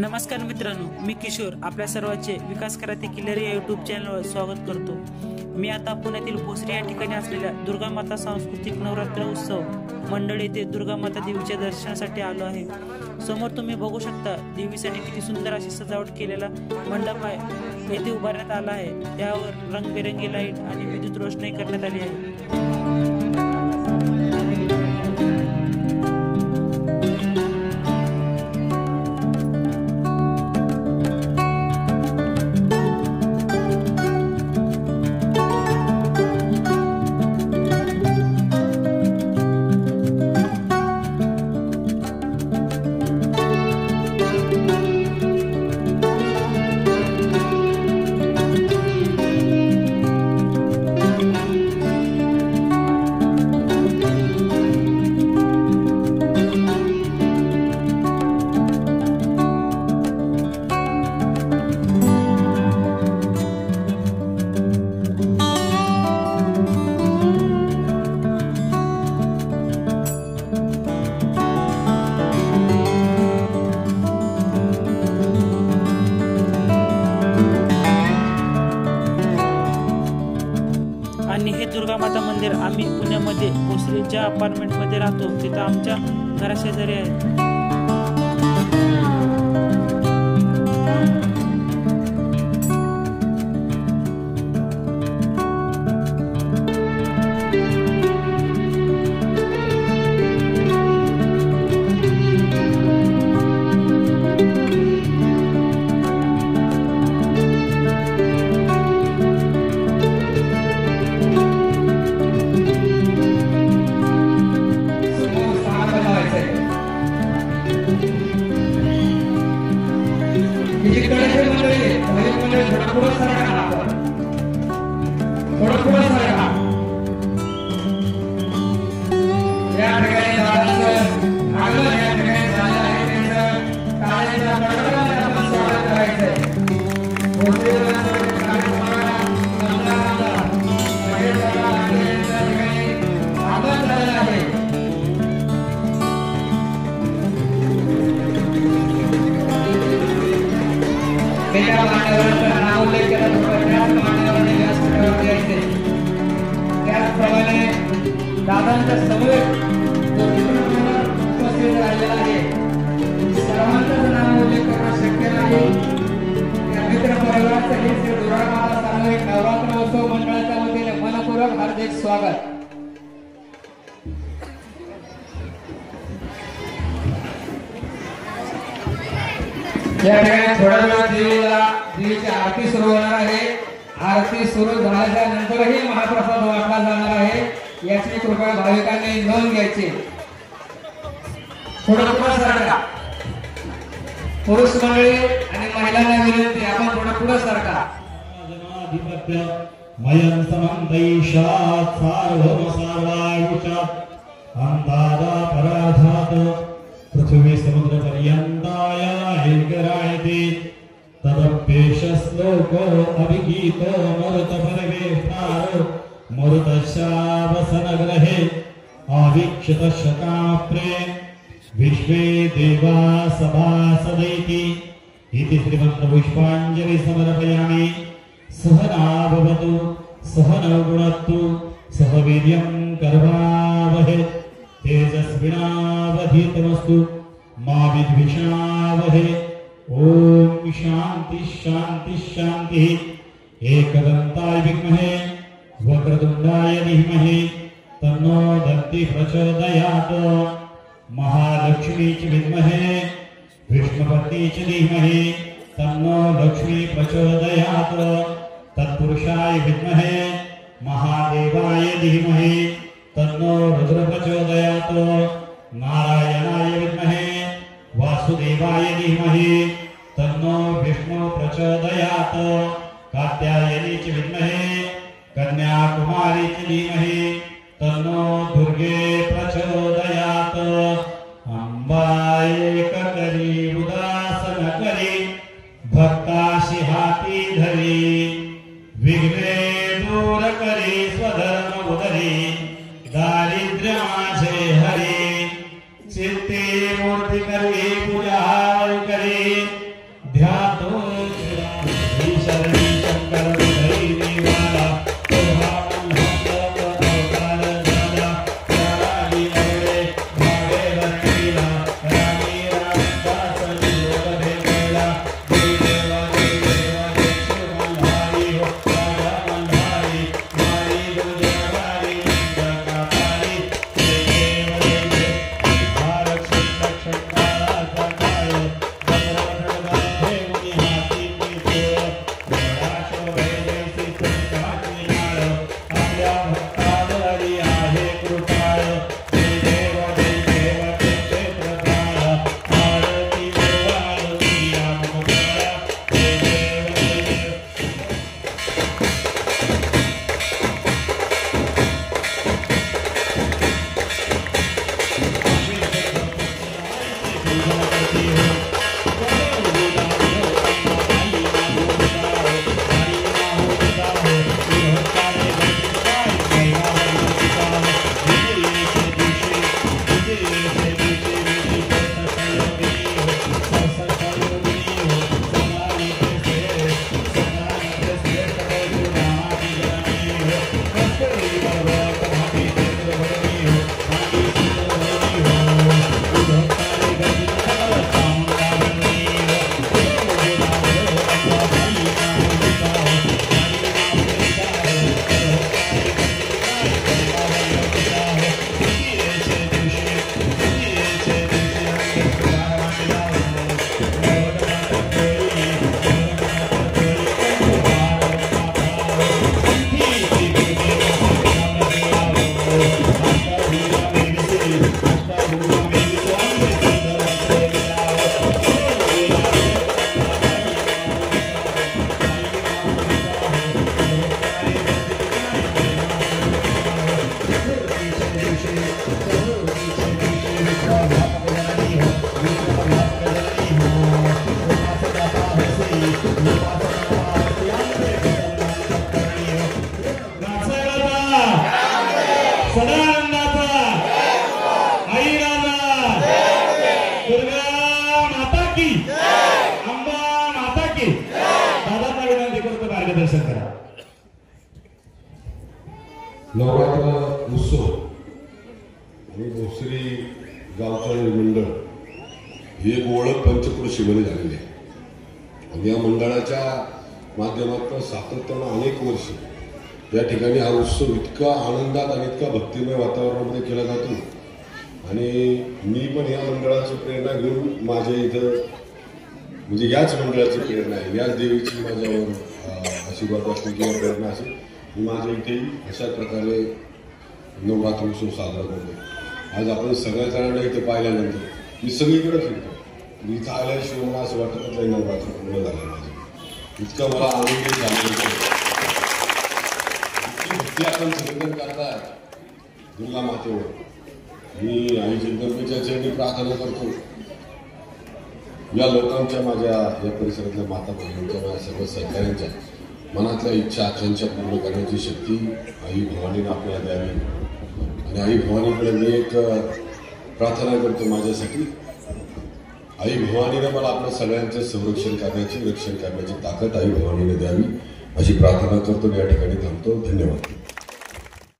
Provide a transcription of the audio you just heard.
नमस्कार मित्रांनो, मी किशोर आपल्या सर्वांचे विकास कराते किल्लारी या यूट्यूब चॅनलवर स्वागत करतो। मी आता पुण्यातील भोसरी या ठिकाणी असलेल्या दुर्गा माता सांस्कृतिक नवरात्र उत्सव मंडळ येथे दुर्गा माता देवीच्या दर्शनासाठी आलो आहे। समोर तुम्ही बघू शकता देवीसाठी किती सुंदर अशी सजावट केलेला मंडप आहे येथे उभारण्यात आला आहे। त्यावर रंगबेरंगी लाईट आणि विद्युत रोषणाई करण्यात आली आहे। आणि हे दुर्गा माता मंदिर आम्ही पुण्यामध्ये भोसरीच्या अपार्टमेंट मध्ये राहतो, तिथं आमच्या घराशेजारी आहे। दादांच्या समवेत उपस्थित राहिलेला आहे। सर्वांचं नाव उल्लेख करणं शक्य नाही। या मित्र परिवाराचं हे श्री दुर्गा माता सामूहिक नवरात्र उत्सव मंडळाच्या वतीने मनपूर्वक हार्दिक स्वागत। या ठिकाणी थोड्या वेळात देवीची आरती सुरू होणार आहे। आरती सुरू झाल्याच्या नंतरही महाप्रसाद वाटला जाणार आहे, याची कृपया भाविकांनी नोंद घ्यायची। थोडं पुढे सरका, पुरुष मंडळी आणि महिलांना विनंती, आपण थोडं पुढे सरका। जनाधिपत्य मयं समंतैषात् सार्वभौम सार्वायुषात् अंतादा पराधात पृथ्वी समुद्र पर्यंताय ऐर्गरायते तदप्येष श्लोको अभिगीतो मरुत परवेष्टारो मरुतशावसनग्रहे आवीक्षित शकाप्रे विश्वे देवा सभासदैति इति श्रीमन्त्रपुष्पाञ्जलि समर्पयामि। सहना भवतु सहनौ भुनक्तु सह वीर्यं कर्वावहै तेजस्विनावधीतमस्तु मा विद्विषावहै। ओम शांति शांति शांति। एकदन्ताय विद्महे वक्रतुंडाय धीमहि तन्नो दन्ति प्रचोदयात्। महालक्ष्मी च विद्महे विष्णुपत्नी च धीमहि तन्नो लक्ष्मी प्रचोदयात्। तत्पुरुषाय विद्महे महादेवाय धीमहि तन्नो रुद्र प्रचोदयात्। नारायणाय विद्महे वासुदेवाय धीमहि तन्नो विष्णु प्रचोदयात्। कात्यायनी च विद्महे कन्याकुमारी च धीमहि तन्नो दुर्गे प्रचोदयात्। अंबाये करी उदासन करी भक्ताशी हाती धरी विघ्ने दूर करी स्वधर्म उदरी दारिद्र्य माझे हरी चित्ते मूर्ति करी पूजा करी नवरात्र उत्सव आणि भोसरी गावचा मंडळ ही एक ओळख पंचक्रोशीमध्ये झालेली आहे आणि या मंडळाच्या माध्यमातून सातत्यानं अनेक वर्ष या ठिकाणी हा उत्सव इतका आनंदात आणि इतका भक्तिमय वातावरणामध्ये केला जातो आणि मी पण या मंडळाची प्रेरणा घेऊन माझ्या इथं म्हणजे याच मंडळाची प्रेरणा आहे, याच देवीची माझ्यावर आशीर्वाद असतो किंवा प्रेरणा असेल. मी माझ्या इथेही अशा प्रकारे नवरात्र उत्सव साजरा करतो. आज आपण सगळ्या जणांना इथे पाहिल्यानंतर मी सगळीकडे फिरतो, इथं आल्याशिवाय मला असं वाटतच नाही नवरात्र पूर्ण झालं माझं. इतकं मला आनंद झालं. इतकी आपण संवेदन करताय दुर्गा मातेवर. मी आई जगदंबेच्या चरणी प्रार्थना करतो, या लोकांच्या, माझ्या या परिसरातल्या माता बहिणींच्या, माझ्या सर्व सहकाऱ्यांच्या मनातल्या इच्छा आकांक्षा पूर्ण करण्याची शक्ती आई भवानीने आपल्याला द्यावी. आणि आई भवानीकडे मी एक प्रार्थना करतो माझ्यासाठी, आई भवानीने मला आपल्या सगळ्यांचं संरक्षण करण्याची, रक्षण करण्याची ताकद आई भवानीने द्यावी अशी प्रार्थना करतो. या ठिकाणी थांबतो. धन्यवाद.